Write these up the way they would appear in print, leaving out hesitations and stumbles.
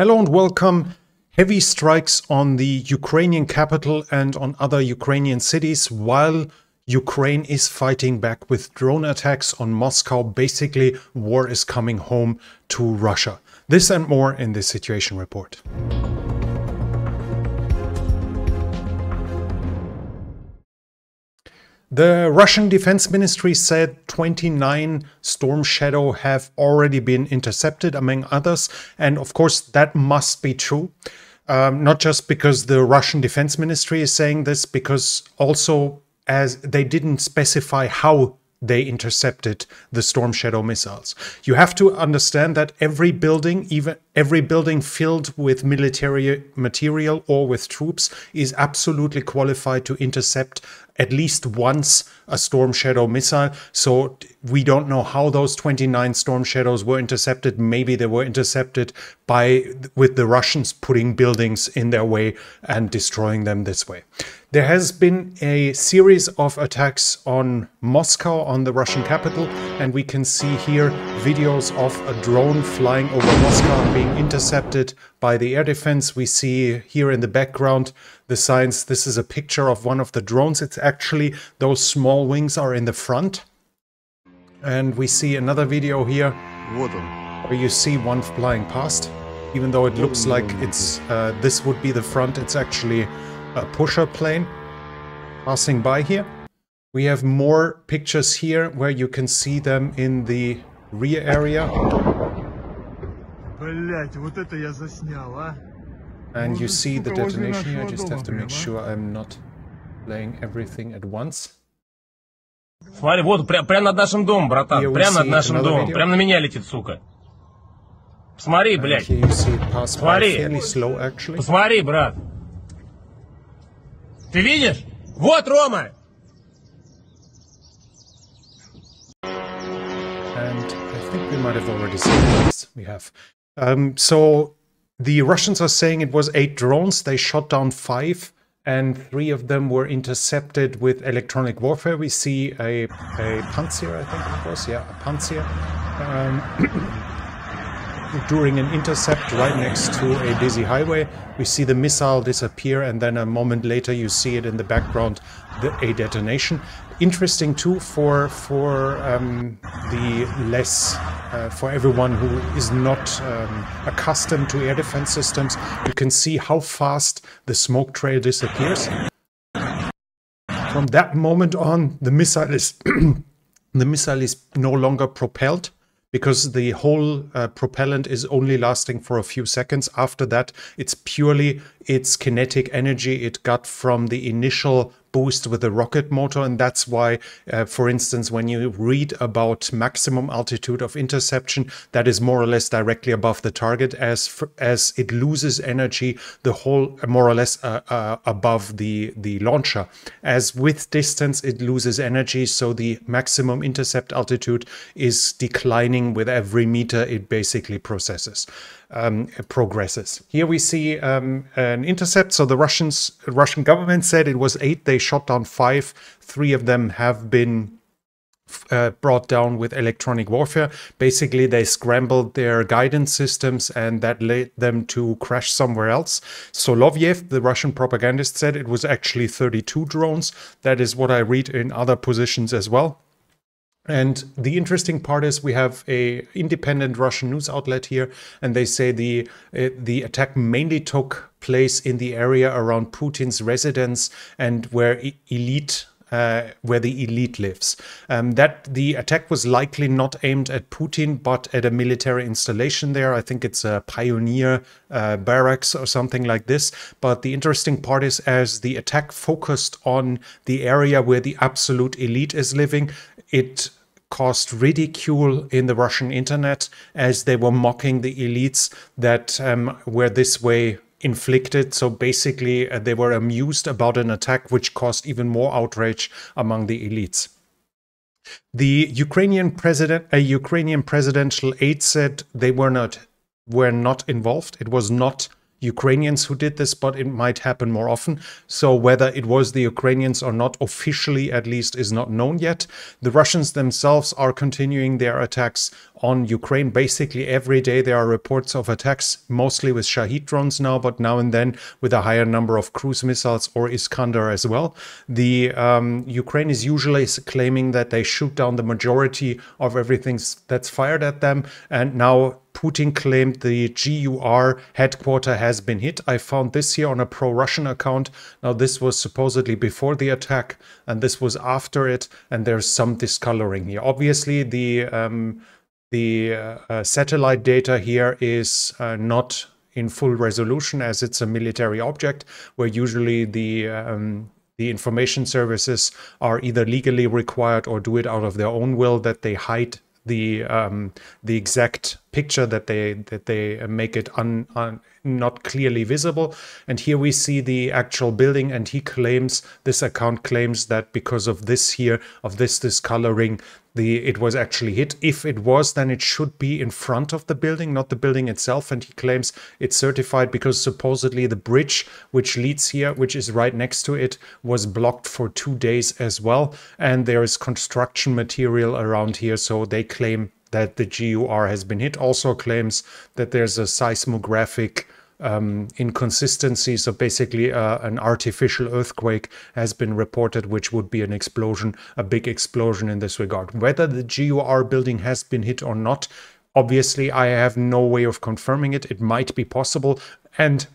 Hello and welcome. Heavy strikes on the Ukrainian capital and on other Ukrainian cities while Ukraine is fighting back with drone attacks on Moscow. Basically, war is coming home to Russia. This and more in this situation report. The Russian Defense Ministry said 29 Storm Shadow have already been intercepted, among others. And of course, that must be true. Not just because the Russian Defense Ministry is saying this, because also as they didn't specify how they intercepted the Storm Shadow missiles. You have to understand that every building, even every building filled with military material or with troops, is absolutely qualified to intercept at least once a Storm Shadow missile. So we don't know how those 29 Storm Shadows were intercepted. Maybe they were intercepted with the Russians putting buildings in their way and destroying them this way. There has been a series of attacks on Moscow, on the Russian capital, and we can see here videos of a drone flying over Moscow and being intercepted by the air defense. We see here in the background the signs. This is a picture of one of the drones. It's actually those small wings are in the front. And we see another video here where you see one flying past. Even though it looks like it's this would be the front, it's actually a pusher plane passing by here. We have more pictures here where you can see them in the rear area. And you see the detonation here. I just have to make sure I'm not playing everything at once. Смотри, вот прямо над нашим домом, братан. Прямо над нашим домом. Прямо на меня летит, сука. Посмотри, блядь. Смотри. Посмотри, брат. Ты видишь? Вот, Рома! And I think we might have already seen this. We have. So the Russians are saying it was 8 drones. They shot down 5, and 3 of them were intercepted with electronic warfare. We see a Panzer, I think it was. Yeah, a Panzer. During an intercept right next to a busy highway. We see the missile disappear, and then a moment later you see it in the background, a detonation. Interesting too for everyone who is not accustomed to air defense systems. You can see how fast the smoke trail disappears. From that moment on, the missile is no longer propelled, because the whole propellant is only lasting for a few seconds. After that, it's purely its kinetic energy it got from the initial boost with the rocket motor. And that's why, for instance, when you read about maximum altitude of interception, that is more or less directly above the target as it loses energy, the whole more or less above the launcher. As with distance, it loses energy. So the maximum intercept altitude is declining with every meter it basically progresses. Here we see an intercept. So the Russian government said it was 8. They shot down 5. 3 of them have been brought down with electronic warfare. Basically, they scrambled their guidance systems, and that led them to crash somewhere else. Solovyev, the Russian propagandist, said it was actually 32 drones. That is what I read in other positions as well. And the interesting part is we have a independent Russian news outlet here, and they say the attack mainly took place in the area around Putin's residence and where the elite lives. That the attack was likely not aimed at Putin, but at a military installation there. I think it's a Pioneer barracks or something like this. But the interesting part is, as the attack focused on the area where the absolute elite is living, it caused ridicule in the Russian internet as they were mocking the elites that were this way inflicted. So basically, they were amused about an attack which caused even more outrage among the elites. The Ukrainian presidential aide said they were not involved. It was not Ukrainians who did this, but it might happen more often. So whether it was the Ukrainians or not, officially at least, is not known yet. The Russians themselves are continuing their attacks on Ukraine. Basically every day there are reports of attacks, mostly with Shahid drones now, but now and then with a higher number of cruise missiles or Iskander as well. The Ukraine is usually claiming that they shoot down the majority of everything that's fired at them, and now Putin claimed the GUR headquarters has been hit. I found this here on a pro-Russian account. Now this was supposedly before the attack and this was after it, and there's some discoloring here. Obviously the satellite data here is not in full resolution, as it's a military object, where usually the information services are either legally required or do it out of their own will, that they hide the exact picture, that they make it not clearly visible. And here we see the actual building, and he claims, this account claims, that because of this here, of this discoloring, it was actually hit. If it was, then it should be in front of the building, not the building itself. And he claims it's certified because supposedly the bridge which leads here, which is right next to it, was blocked for 2 days as well. And there is construction material around here, so they claim that the GUR has been hit. Also claims that there's a seismographic inconsistency. So basically an artificial earthquake has been reported, which would be an explosion, a big explosion in this regard. Whether the GUR building has been hit or not, obviously I have no way of confirming it. It might be possible, and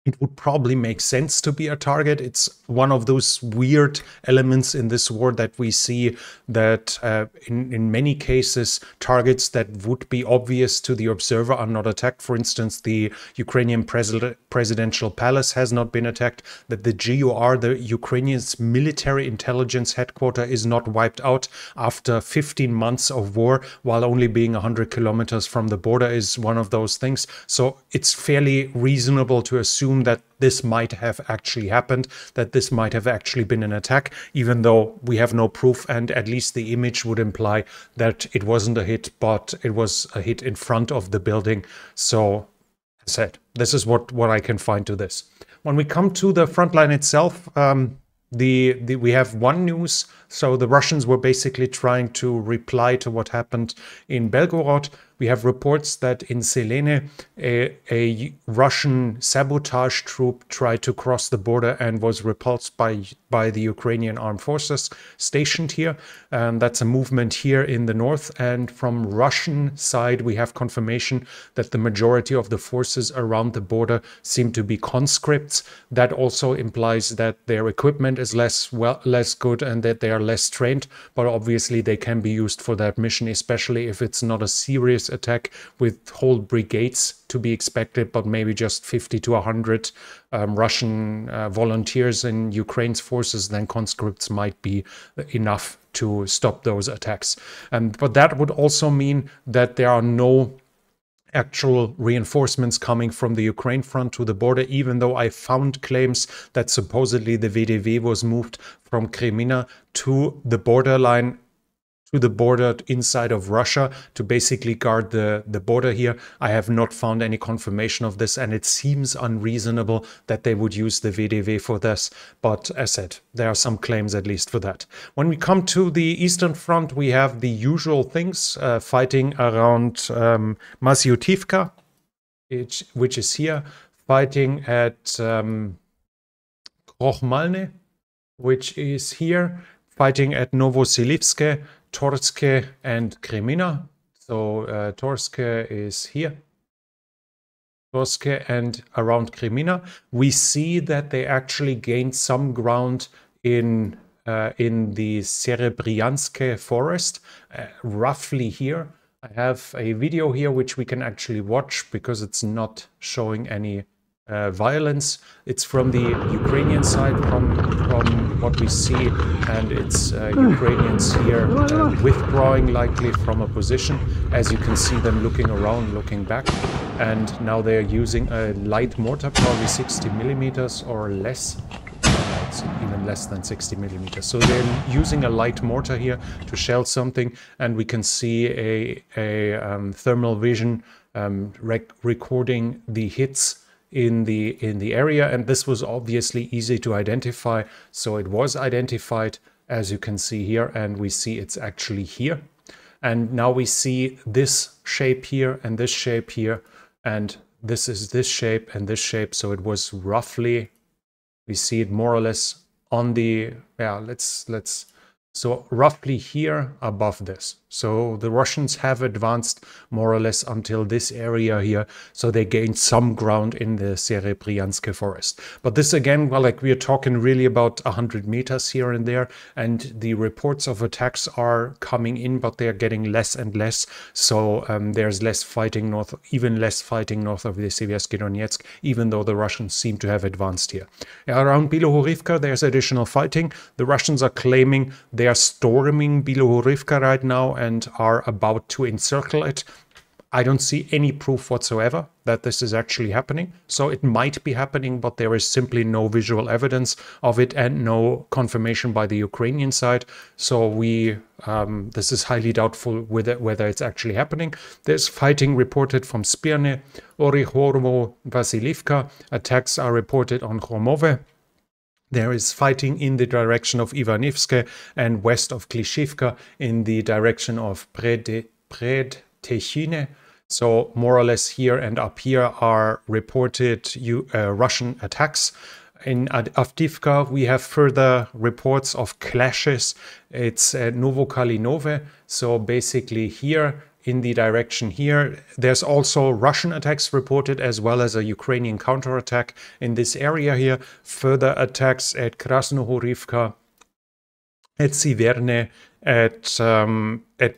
it would probably make sense to be a target. It's one of those weird elements in this war that we see, that in many cases, targets that would be obvious to the observer are not attacked. For instance, the Ukrainian presidential palace has not been attacked, that the GUR, the Ukrainian's military intelligence headquarters, is not wiped out after 15 months of war, while only being 100 kilometers from the border, is one of those things. So it's fairly reasonable to assume that this might have actually happened, that this might have actually been an attack, even though we have no proof, and at least the image would imply that it wasn't a hit, but it was a hit in front of the building. So, as I said, this is what I can find to this. When we come to the front line itself, we have one news. So the Russians were basically trying to reply to what happened in Belgorod. We have reports that in Selene, a Russian sabotage troop tried to cross the border and was repulsed by the Ukrainian armed forces stationed here. That's a movement here in the north. And from Russian side, we have confirmation that the majority of the forces around the border seem to be conscripts. That also implies that their equipment is less good and that they are less trained, but obviously they can be used for that mission, especially if it's not a serious attack with whole brigades to be expected, but maybe just 50 to 100 Russian volunteers in Ukraine's forces. Then conscripts might be enough to stop those attacks. But that would also mean that there are no actual reinforcements coming from the Ukraine front to the border, even though I found claims that supposedly the VDV was moved from Kremina to the borderline, to the border inside of Russia, to basically guard the border here. I have not found any confirmation of this, and it seems unreasonable that they would use the VDV for this. But as said, there are some claims at least for that. When we come to the Eastern Front, we have the usual things, fighting around Masyutivka, which is here, fighting at Krochmalny, which is here, fighting at Novosilivske, Torske and Kremina. So Torske is here. Torske and around Kremina. We see that they actually gained some ground in the Serebryanske forest, roughly here. I have a video here which we can actually watch because it's not showing any violence. It's from the Ukrainian side, from what we see, and it's Ukrainians here withdrawing likely from a position. As you can see them looking around, looking back, and now they're using a light mortar, probably 60 millimeters or less. It's even less than 60 millimeters. So they're using a light mortar here to shell something, and we can see a thermal vision recording the hits in the area, and this was obviously easy to identify. So it was identified, as you can see here, and we see it's actually here. And now we see this shape here and this shape here, and this is this shape and this shape. So it was roughly, we see it more or less on the, so roughly here above this. So the Russians have advanced more or less until this area here. So they gained some ground in the Serebryanske forest. But this again, well, like we are talking really about 100 meters here and there. And the reports of attacks are coming in, but they're getting less and less. So there's less fighting north, even less fighting north of the Seversky Donetsk, even though the Russians seem to have advanced here. Around Bilohorivka, there's additional fighting. The Russians are claiming they are storming Bilohorivka right now and are about to encircle it. I don't see any proof whatsoever that this is actually happening. So it might be happening, but there is simply no visual evidence of it and no confirmation by the Ukrainian side. So this is highly doubtful whether it's actually happening. There's fighting reported from Spirne, Orihorvo, Vasilivka. Attacks are reported on Chromove. There is fighting in the direction of Ivanivske and west of Klishivka in the direction of Predtechine. So more or less here and up here are reported Russian attacks. In Avdiivka, we have further reports of clashes. It's Novokalinove. So basically here, in the direction here, there's also Russian attacks reported as well as a Ukrainian counterattack in this area here. Further attacks at Krasnohorivka, at Siverne, at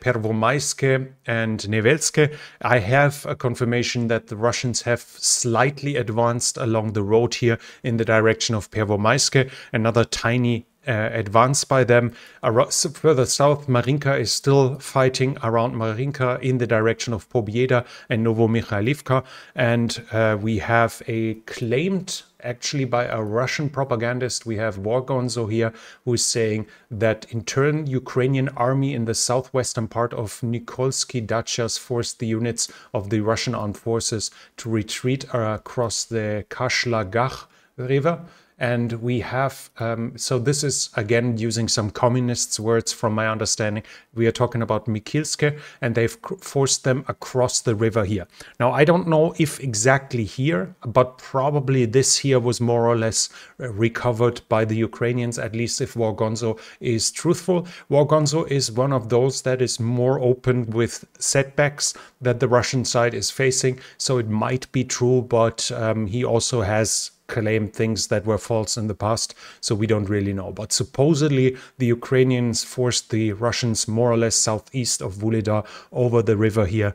Pervomaiske and Nevelske. I have a confirmation that the Russians have slightly advanced along the road here in the direction of Pervomaiske. Another tiny advance by them. Further south, Marinka is still fighting around Marinka in the direction of Pobieda and Novomikhailivka. And we have a claimed, actually by a Russian propagandist, we have Wargonzo here, who is saying that in turn Ukrainian army in the southwestern part of Nikolsky Dachas forced the units of the Russian armed forces to retreat across the Kashlagach River. And we have, so this is again using some communists' words from my understanding. We are talking about Mikilske, and they've forced them across the river here. Now, I don't know if exactly here, but probably this here was more or less recovered by the Ukrainians, at least if Wargonzo is truthful. Wargonzo is one of those that is more open with setbacks that the Russian side is facing. So it might be true, but he also has claimed things that were false in the past, so we don't really know. But supposedly the Ukrainians forced the Russians more or less southeast of Vuhledar over the river here,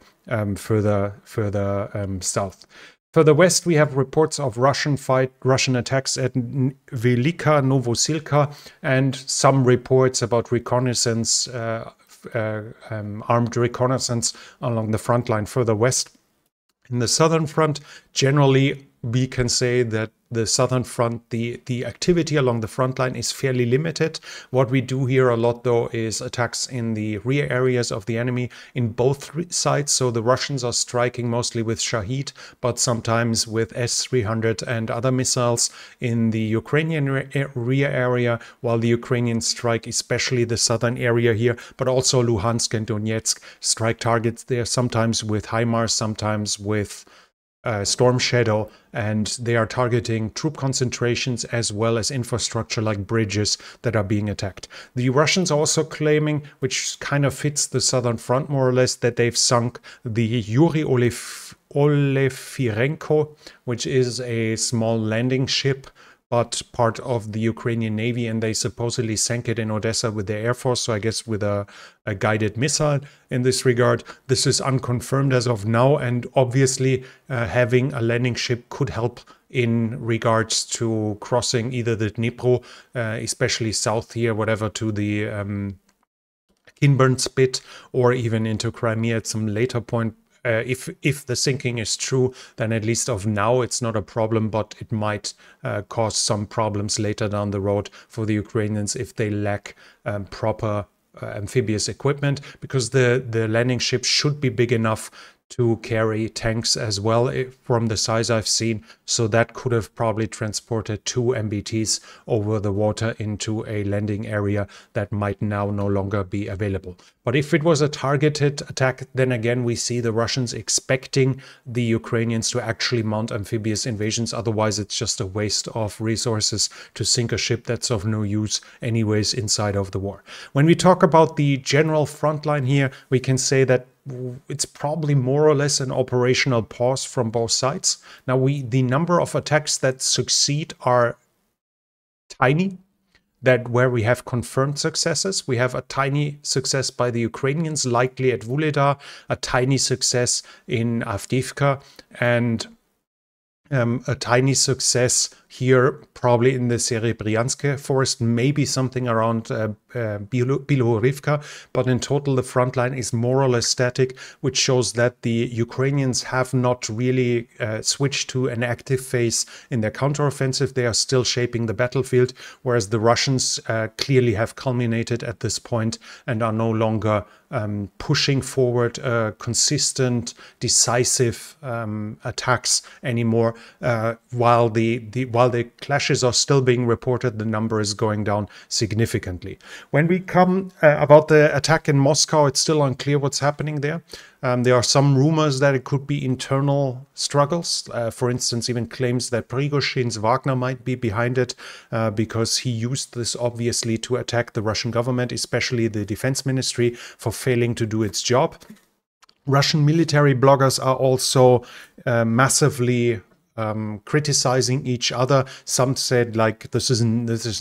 further south. Further west, we have reports of Russian attacks at Velika Novosilka and some reports about reconnaissance, armed reconnaissance along the front line further west. In the southern front, generally, we can say that the southern front, the activity along the front line is fairly limited. What we do here a lot, though, is attacks in the rear areas of the enemy in both sides. So the Russians are striking mostly with Shahid, but sometimes with S-300 and other missiles in the Ukrainian rear area, while the Ukrainians strike especially the southern area here, but also Luhansk and Donetsk strike targets there, sometimes with HIMARS, sometimes with Storm Shadow, and they are targeting troop concentrations as well as infrastructure like bridges that are being attacked. The Russians are also claiming, which kind of fits the southern front more or less, that they've sunk the Yuri Olefirenko, which is a small landing ship but part of the Ukrainian Navy, and they supposedly sank it in Odessa with their Air Force, so I guess with a guided missile in this regard. This is unconfirmed as of now, and obviously having a landing ship could help in regards to crossing either the Dnipro, especially south here, whatever, to the Kinburn Spit, or even into Crimea at some later point. If the sinking is true, then at least of now it's not a problem, but it might cause some problems later down the road for the Ukrainians if they lack proper amphibious equipment, because the landing ship should be big enough to carry tanks as well from the size I've seen. So that could have probably transported 2 MBTs over the water into a landing area that might now no longer be available. But if it was a targeted attack, then again, we see the Russians expecting the Ukrainians to actually mount amphibious invasions. Otherwise, it's just a waste of resources to sink a ship that's of no use anyways inside of the war. When we talk about the general front line here, we can say that it's probably more or less an operational pause from both sides. Now, the number of attacks that succeed are tiny. That where we have confirmed successes, we have a tiny success by the Ukrainians, likely at Vuhledar, a tiny success in Avdiivka, and a tiny success here, probably in the Serebryansk forest, maybe something around Bilohorivka, but in total the front line is more or less static, which shows that the Ukrainians have not really switched to an active phase in their counteroffensive. They are still shaping the battlefield, whereas the Russians clearly have culminated at this point and are no longer pushing forward consistent, decisive attacks anymore. While the clashes are still being reported, the number is going down significantly. When we come about the attack in Moscow, it's still unclear what's happening there. There are some rumors that it could be internal struggles. For instance, even claims that Prigozhin's Wagner might be behind it because he used this obviously to attack the Russian government, especially the defense ministry, for failing to do its job. Russian military bloggers are also massively criticizing each other. Some said, like, this is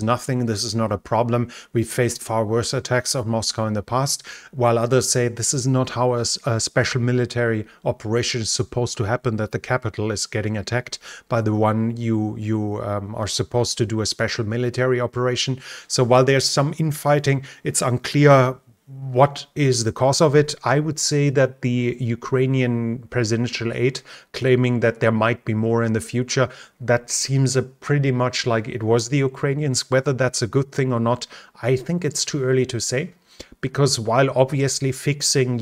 nothing, this is not a problem, we've faced far worse attacks of Moscow in the past, while others say this is not how a special military operation is supposed to happen, that the capital is getting attacked by the one you are supposed to do a special military operation. So while there's some infighting, it's unclear what is the cause of it. I would say that the Ukrainian presidential aide claiming that there might be more in the future, that seems pretty much like it was the Ukrainians. Whether that's a good thing or not, I think it's too early to say. Because while obviously fixing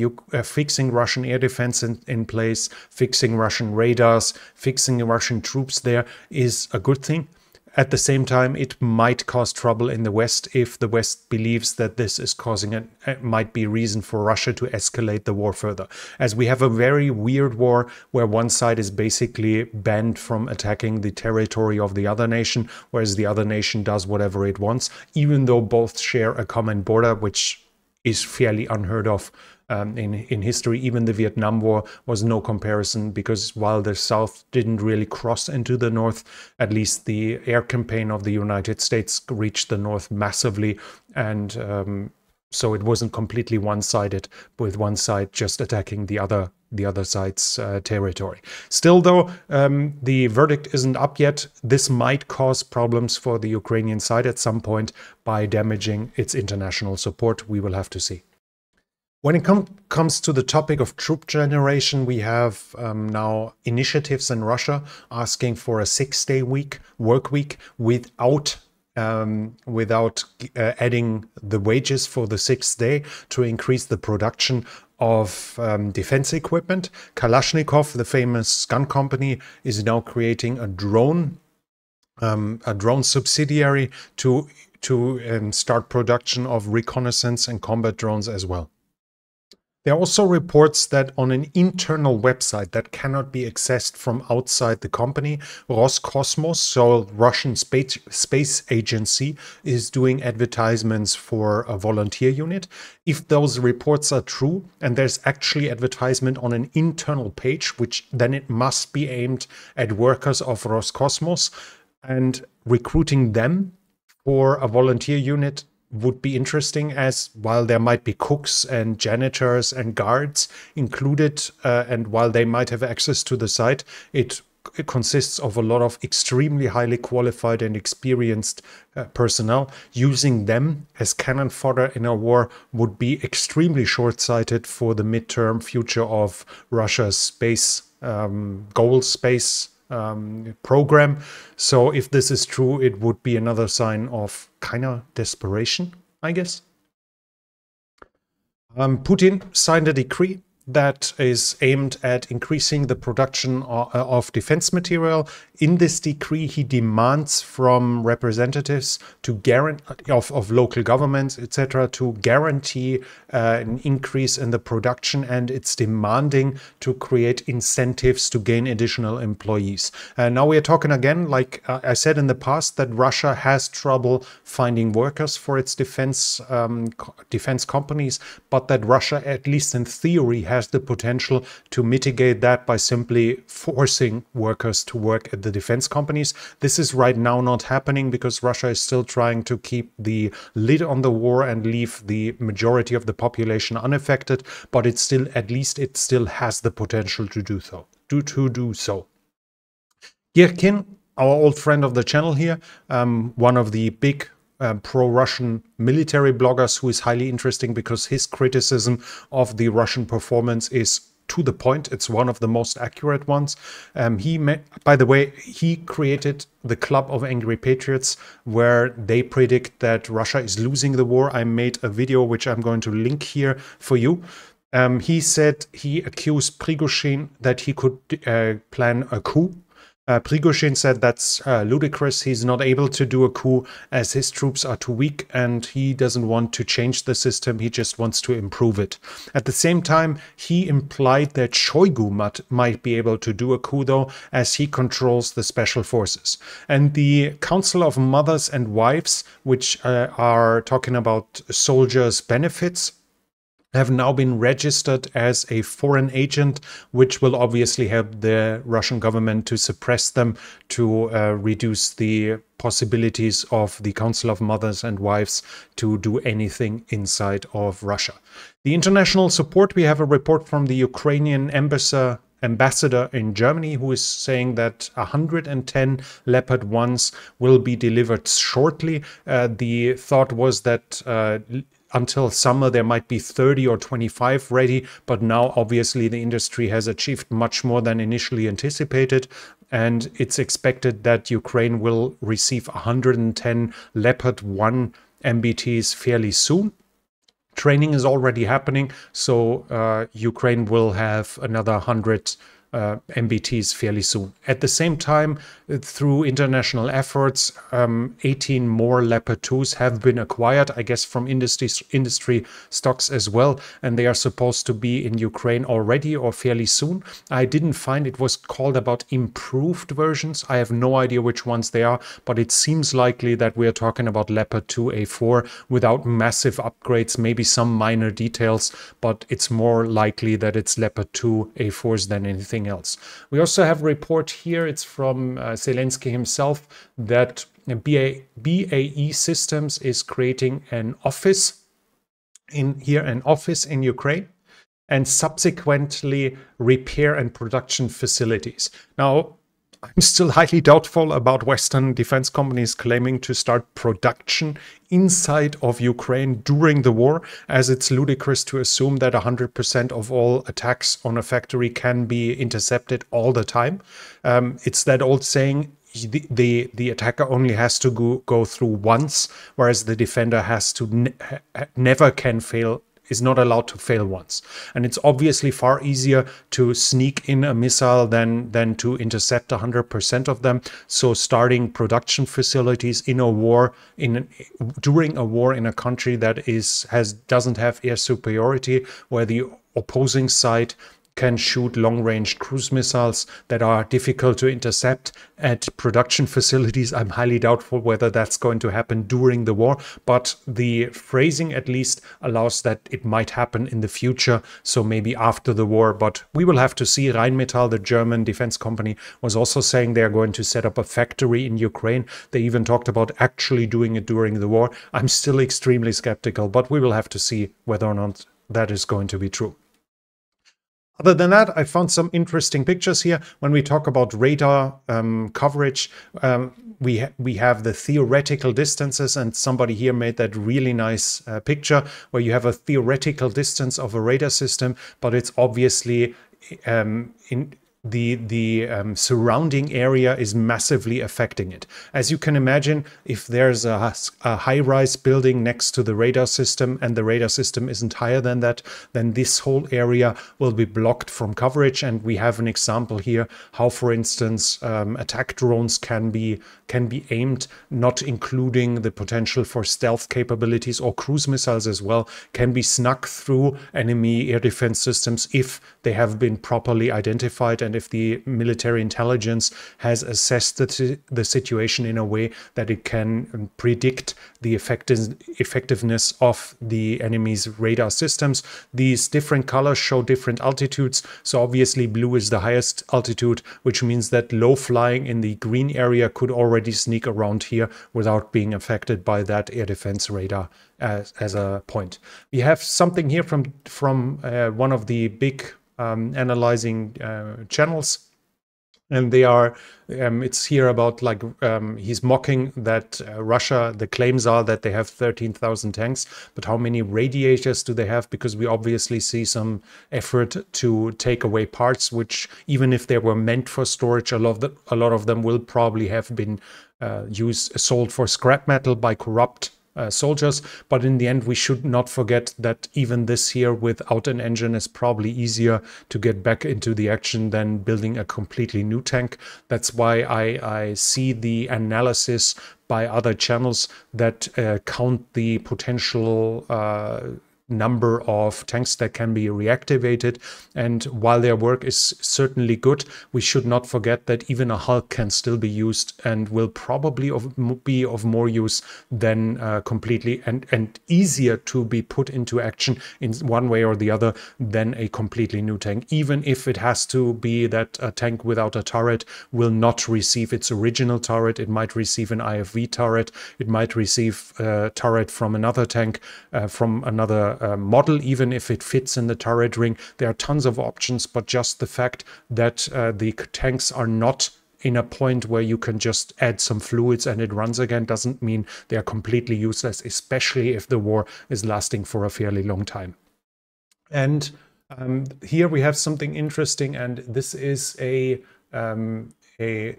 Russian air defense in place, fixing Russian radars, fixing Russian troops there is a good thing, at the same time, it might cause trouble in the West if the West believes that this is causing might be reason for Russia to escalate the war further. As we have a very weird war where one side is basically banned from attacking the territory of the other nation, whereas the other nation does whatever it wants, even though both share a common border, which is fairly unheard of in history. Even the Vietnam War was no comparison, because while the South didn't really cross into the North, at least the air campaign of the United States reached the North massively, and so it wasn't completely one-sided, with one side just attacking the other side's territory. Still, though, the verdict isn't up yet. This might cause problems for the Ukrainian side at some point by damaging its international support. We will have to see. When it comes to the topic of troop generation, we have now initiatives in Russia asking for a 6-day work week without adding the wages for the 6th day to increase the production of defense equipment. Kalashnikov, the famous gun company, is now creating a drone subsidiary to start production of reconnaissance and combat drones as well. There are also reports that on an internal website that cannot be accessed from outside the company, Roscosmos, so Russian space agency, is doing advertisements for a volunteer unit. If those reports are true, and there's actually advertisement on an internal page, which then it must be aimed at workers of Roscosmos, and recruiting them for a volunteer unit would be interesting, as while there might be cooks and janitors and guards included, and while they might have access to the site, it consists of a lot of extremely highly qualified and experienced personnel. Using them as cannon fodder in a war would be extremely short-sighted for the midterm future of Russia's space program. So if this is true, it would be another sign of kind of desperation, I guess. Putin signed a decree that is aimed at increasing the production of defense material. In this decree, he demands from representatives to guarantee of local governments, etc., to guarantee an increase in the production, and it's demanding to create incentives to gain additional employees. Now we are talking again, like I said in the past, that Russia has trouble finding workers for its defense companies, but that Russia, at least in theory, has the potential to mitigate that by simply forcing workers to work at the defense companies. This is right now not happening because Russia is still trying to keep the lid on the war and leave the majority of the population unaffected, but it still, at least it still has the potential to do so. Girkin, our old friend of the channel here, one of the big pro-Russian military bloggers, who is highly interesting because his criticism of the Russian performance is to the point. It's one of the most accurate ones. By the way, he created the Club of Angry Patriots, where they predict that Russia is losing the war. I made a video which I'm going to link here for you. He said he accused Prigozhin that he could plan a coup. Prigozhin said that's ludicrous. He's not able to do a coup as his troops are too weak, and he doesn't want to change the system. He just wants to improve it. At the same time, he implied that Shoigu might be able to do a coup, though, as he controls the special forces. And the Council of Mothers and Wives, which are talking about soldiers' benefits, have now been registered as a foreign agent, which will obviously help the Russian government to suppress them, to reduce the possibilities of the Council of Mothers and Wives to do anything inside of Russia. The international support, we have a report from the Ukrainian ambassador in Germany, who is saying that 110 Leopard 1s will be delivered shortly. The thought was that until summer there might be 30 or 25 ready, but now obviously the industry has achieved much more than initially anticipated, and it's expected that Ukraine will receive 110 Leopard 1 MBTs fairly soon. Training is already happening, so Ukraine will have another 100 MBTs fairly soon. At the same time, through international efforts, 18 more Leopard 2s have been acquired, I guess from industry stocks as well, and they are supposed to be in Ukraine already or fairly soon. I didn't find it was called about improved versions. I have no idea which ones they are, but it seems likely that we are talking about Leopard 2 A4 without massive upgrades, maybe some minor details, but it's more likely that it's Leopard 2 A4s than anything else. We also have a report here, it's from Zelensky himself, that BAE Systems is creating an office in Ukraine, and subsequently repair and production facilities. Now, I'm still highly doubtful about Western defense companies claiming to start production inside of Ukraine during the war, as it's ludicrous to assume that 100% of all attacks on a factory can be intercepted all the time. It's that old saying, the attacker only has to go through once, whereas the defender has to never can fail, is not allowed to fail once. And it's obviously far easier to sneak in a missile than to intercept 100% of them. So starting production facilities in a war, during a war in a country that doesn't have air superiority, where the opposing side can shoot long-range cruise missiles that are difficult to intercept at production facilities. I'm highly doubtful whether that's going to happen during the war, but the phrasing at least allows that it might happen in the future, so maybe after the war, but we will have to see. Rheinmetall, the German defense company, was also saying they're going to set up a factory in Ukraine. They even talked about actually doing it during the war. I'm still extremely skeptical, but we will have to see whether or not that is going to be true. Other than that, I found some interesting pictures here. When we talk about radar coverage, we have the theoretical distances, and somebody here made that really nice picture where you have a theoretical distance of a radar system, but it's obviously the surrounding area is massively affecting it. As you can imagine, if there's a high-rise building next to the radar system and the radar system isn't higher than that, then this whole area will be blocked from coverage. And we have an example here how, for instance, attack drones can be aimed, not including the potential for stealth capabilities, or cruise missiles as well, can be snuck through enemy air defense systems if they have been properly identified and if the military intelligence has assessed the situation in a way that it can predict the effectiveness of the enemy's radar systems. These different colors show different altitudes. So obviously blue is the highest altitude, which means that low flying in the green area could already sneak around here without being affected by that air defense radar as a point. We have something here from one of the big analyzing channels, and they are it's here about like he's mocking that Russia, the claims are that they have 13,000 tanks, but how many radiators do they have? Because we obviously see some effort to take away parts, which even if they were meant for storage, a lot of them will probably have been sold for scrap metal by corrupt soldiers. But in the end, we should not forget that even this here without an engine is probably easier to get back into the action than building a completely new tank. That's why I see the analysis by other channels that count the potential number of tanks that can be reactivated. And while their work is certainly good, we should not forget that even a Hulk can still be used and will probably be of more use than completely and easier to be put into action in one way or the other than a completely new tank. Even if it has to be that a tank without a turret will not receive its original turret, it might receive an IFV turret, it might receive a turret from another tank, from another model, even if it fits in the turret ring. There are tons of options, but just the fact that the tanks are not in a point where you can just add some fluids and it runs again doesn't mean they are completely useless, especially if the war is lasting for a fairly long time. And here we have something interesting, and this is a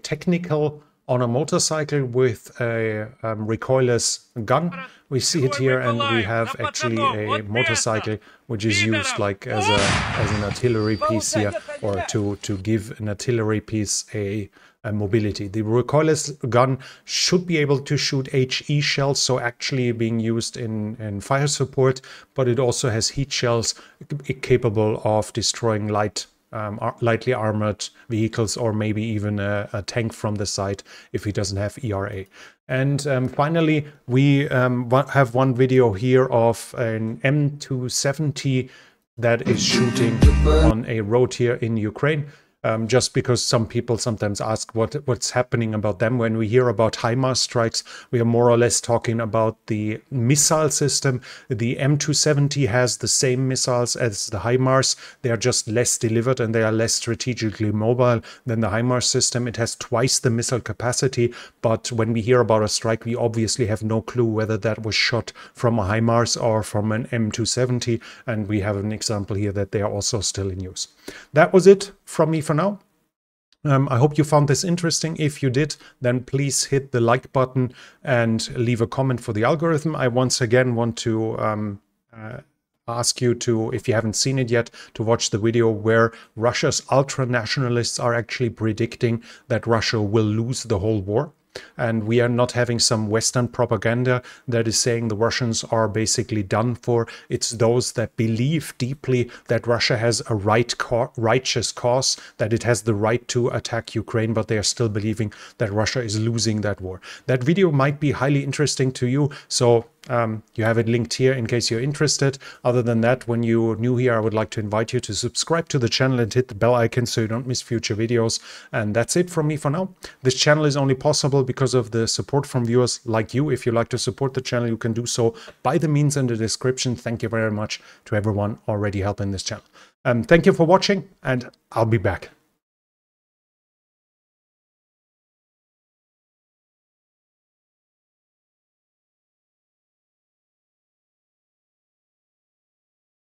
technical on a motorcycle with a recoilless gun. We see it here, and we have actually a motorcycle which is used like as an artillery piece here, or to give an artillery piece a mobility. The recoilless gun should be able to shoot HE shells, so actually being used in fire support, but it also has heat shells capable of destroying lightly armored vehicles, or maybe even a tank from the side if he doesn't have ERA. And finally, we have one video here of an M270 that is shooting on a road here in Ukraine. Just because some people sometimes ask what's happening about them. When we hear about HIMARS strikes, we are more or less talking about the missile system. The M270 has the same missiles as the HIMARS. They are just less delivered and they are less strategically mobile than the HIMARS system. It has twice the missile capacity, but when we hear about a strike, we obviously have no clue whether that was shot from a HIMARS or from an M270, and we have an example here that they are also still in use. That was it from me for now. I hope you found this interesting. If you did, then please hit the like button and leave a comment for the algorithm. I once again want to ask you to, if you haven't seen it yet, to watch the video where Russia's ultra-nationalists are actually predicting that Russia will lose the whole war. And we are not having some Western propaganda that is saying the Russians are basically done for. It's those that believe deeply that Russia has a righteous cause, that it has the right to attack Ukraine, but they are still believing that Russia is losing that war. That video might be highly interesting to you, so you have it linked here in case you're interested. Other than that, when you're new here, I would like to invite you to subscribe to the channel and hit the bell icon so you don't miss future videos. And that's it from me for now. This channel is only possible because of the support from viewers like you. If you like to support the channel, you can do so by the means in the description. Thank you very much to everyone already helping this channel. Thank you for watching, and I'll be back.